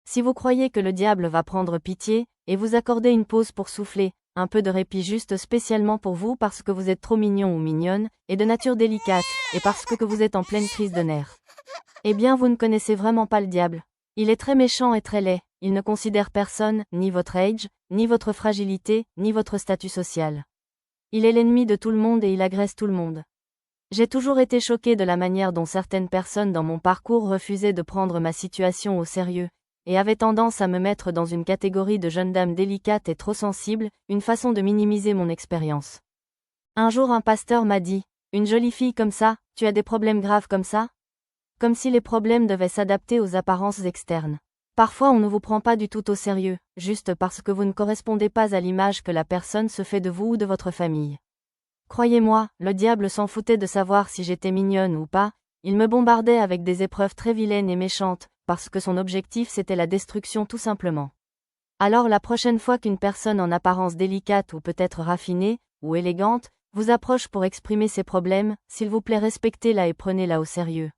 Si vous croyez que le diable va prendre pitié, et vous accorder une pause pour souffler, un peu de répit juste spécialement pour vous parce que vous êtes trop mignon ou mignonne, et de nature délicate, et parce que vous êtes en pleine crise de nerfs. Eh bien vous ne connaissez vraiment pas le diable. Il est très méchant et très laid, il ne considère personne, ni votre âge, ni votre fragilité, ni votre statut social. Il est l'ennemi de tout le monde et il agresse tout le monde. J'ai toujours été choquée de la manière dont certaines personnes dans mon parcours refusaient de prendre ma situation au sérieux, et avaient tendance à me mettre dans une catégorie de jeune dame délicate et trop sensible, une façon de minimiser mon expérience. Un jour un pasteur m'a dit, « Une jolie fille comme ça, tu as des problèmes graves comme ça ?» Comme si les problèmes devaient s'adapter aux apparences externes. Parfois on ne vous prend pas du tout au sérieux, juste parce que vous ne correspondez pas à l'image que la personne se fait de vous ou de votre famille. Croyez-moi, le diable s'en foutait de savoir si j'étais mignonne ou pas, il me bombardait avec des épreuves très vilaines et méchantes, parce que son objectif c'était la destruction tout simplement. Alors la prochaine fois qu'une personne en apparence délicate ou peut-être raffinée, ou élégante, vous approche pour exprimer ses problèmes, s'il vous plaît respectez-la et prenez-la au sérieux.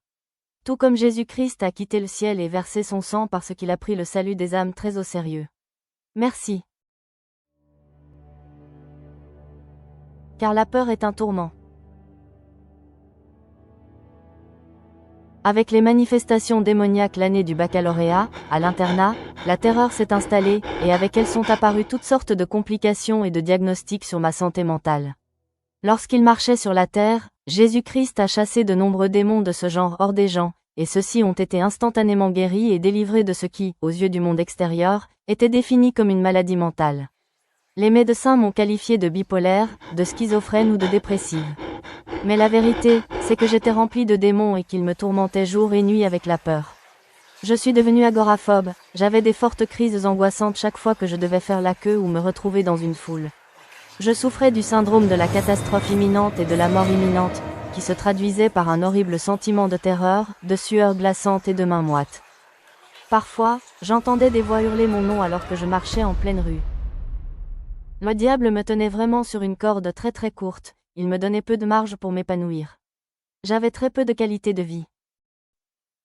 Tout comme Jésus-Christ a quitté le ciel et versé son sang parce qu'il a pris le salut des âmes très au sérieux. Merci. Car la peur est un tourment. Avec les manifestations démoniaques l'année du baccalauréat, à l'internat, la terreur s'est installée, et avec elle sont apparues toutes sortes de complications et de diagnostics sur ma santé mentale. Lorsqu'il marchait sur la terre, Jésus-Christ a chassé de nombreux démons de ce genre hors des gens, et ceux-ci ont été instantanément guéris et délivrés de ce qui, aux yeux du monde extérieur, était défini comme une maladie mentale. Les médecins m'ont qualifié de bipolaire, de schizophrène ou de dépressive. Mais la vérité, c'est que j'étais remplie de démons et qu'ils me tourmentaient jour et nuit avec la peur. Je suis devenue agoraphobe, j'avais des fortes crises angoissantes chaque fois que je devais faire la queue ou me retrouver dans une foule. Je souffrais du syndrome de la catastrophe imminente et de la mort imminente, qui se traduisait par un horrible sentiment de terreur, de sueur glaçante et de mains moites. Parfois, j'entendais des voix hurler mon nom alors que je marchais en pleine rue. Le diable me tenait vraiment sur une corde très très courte, il me donnait peu de marge pour m'épanouir. J'avais très peu de qualité de vie.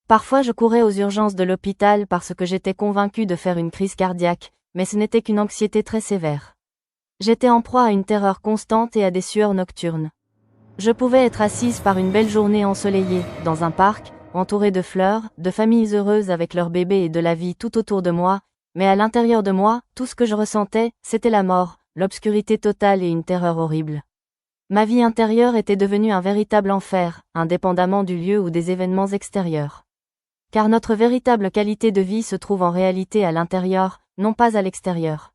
Parfois je courais aux urgences de l'hôpital parce que j'étais convaincue de faire une crise cardiaque, mais ce n'était qu'une anxiété très sévère. J'étais en proie à une terreur constante et à des sueurs nocturnes. Je pouvais être assise par une belle journée ensoleillée, dans un parc, entourée de fleurs, de familles heureuses avec leurs bébés et de la vie tout autour de moi, mais à l'intérieur de moi, tout ce que je ressentais, c'était la mort, l'obscurité totale et une terreur horrible. Ma vie intérieure était devenue un véritable enfer, indépendamment du lieu ou des événements extérieurs. Car notre véritable qualité de vie se trouve en réalité à l'intérieur, non pas à l'extérieur.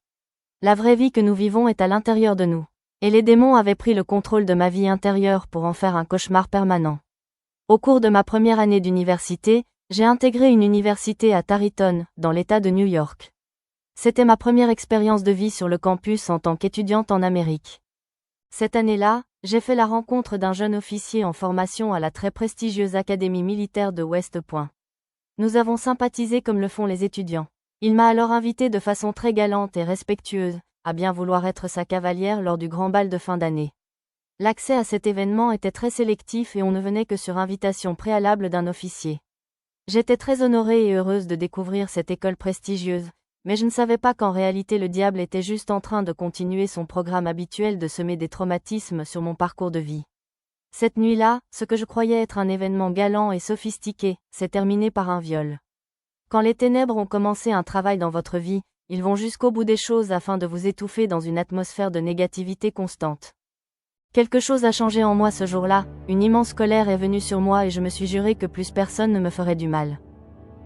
La vraie vie que nous vivons est à l'intérieur de nous. Et les démons avaient pris le contrôle de ma vie intérieure pour en faire un cauchemar permanent. Au cours de ma première année d'université, j'ai intégré une université à Tarrytown, dans l'État de New York. C'était ma première expérience de vie sur le campus en tant qu'étudiante en Amérique. Cette année-là, j'ai fait la rencontre d'un jeune officier en formation à la très prestigieuse Académie militaire de West Point. Nous avons sympathisé comme le font les étudiants. Il m'a alors invité de façon très galante et respectueuse, à bien vouloir être sa cavalière lors du grand bal de fin d'année. L'accès à cet événement était très sélectif et on ne venait que sur invitation préalable d'un officier. J'étais très honorée et heureuse de découvrir cette école prestigieuse, mais je ne savais pas qu'en réalité le diable était juste en train de continuer son programme habituel de semer des traumatismes sur mon parcours de vie. Cette nuit-là, ce que je croyais être un événement galant et sophistiqué, s'est terminé par un viol. Quand les ténèbres ont commencé un travail dans votre vie, ils vont jusqu'au bout des choses afin de vous étouffer dans une atmosphère de négativité constante. Quelque chose a changé en moi ce jour-là, une immense colère est venue sur moi et je me suis juré que plus personne ne me ferait du mal.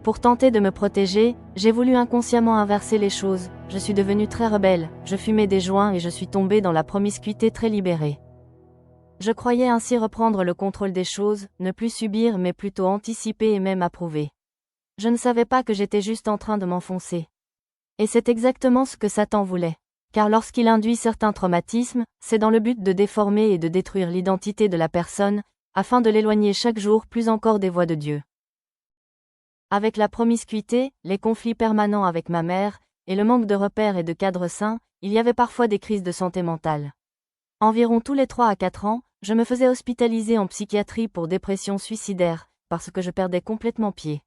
Pour tenter de me protéger, j'ai voulu inconsciemment inverser les choses, je suis devenue très rebelle, je fumais des joints et je suis tombée dans la promiscuité très libérée. Je croyais ainsi reprendre le contrôle des choses, ne plus subir mais plutôt anticiper et même approuver. Je ne savais pas que j'étais juste en train de m'enfoncer. Et c'est exactement ce que Satan voulait. Car lorsqu'il induit certains traumatismes, c'est dans le but de déformer et de détruire l'identité de la personne, afin de l'éloigner chaque jour plus encore des voies de Dieu. Avec la promiscuité, les conflits permanents avec ma mère, et le manque de repères et de cadres sains, il y avait parfois des crises de santé mentale. Environ tous les 3 à 4 ans, je me faisais hospitaliser en psychiatrie pour dépression suicidaire, parce que je perdais complètement pied.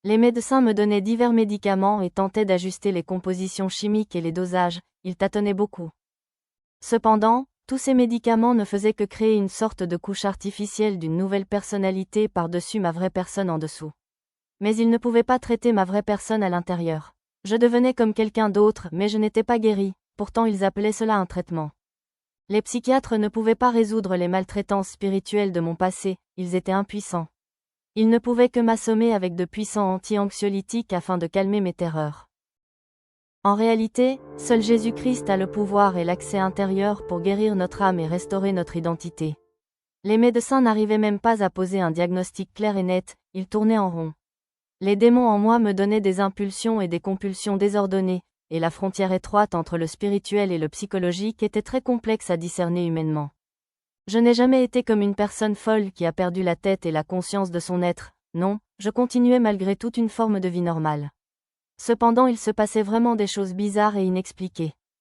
Les médecins me donnaient divers médicaments et tentaient d'ajuster les compositions chimiques et les dosages, ils tâtonnaient beaucoup. Cependant, tous ces médicaments ne faisaient que créer une sorte de couche artificielle d'une nouvelle personnalité par-dessus ma vraie personne en dessous. Mais ils ne pouvaient pas traiter ma vraie personne à l'intérieur. Je devenais comme quelqu'un d'autre, mais je n'étais pas guéri, pourtant ils appelaient cela un traitement. Les psychiatres ne pouvaient pas résoudre les maltraitances spirituelles de mon passé, ils étaient impuissants. Ils ne pouvaient que m'assommer avec de puissants anti-anxiolytiques afin de calmer mes terreurs. En réalité, seul Jésus-Christ a le pouvoir et l'accès intérieur pour guérir notre âme et restaurer notre identité. Les médecins n'arrivaient même pas à poser un diagnostic clair et net, ils tournaient en rond. Les démons en moi me donnaient des impulsions et des compulsions désordonnées, et la frontière étroite entre le spirituel et le psychologique était très complexe à discerner humainement. Je n'ai jamais été comme une personne folle qui a perdu la tête et la conscience de son être, non, je continuais malgré tout une forme de vie normale. Cependant il se passait vraiment des choses bizarres et inexpliquées.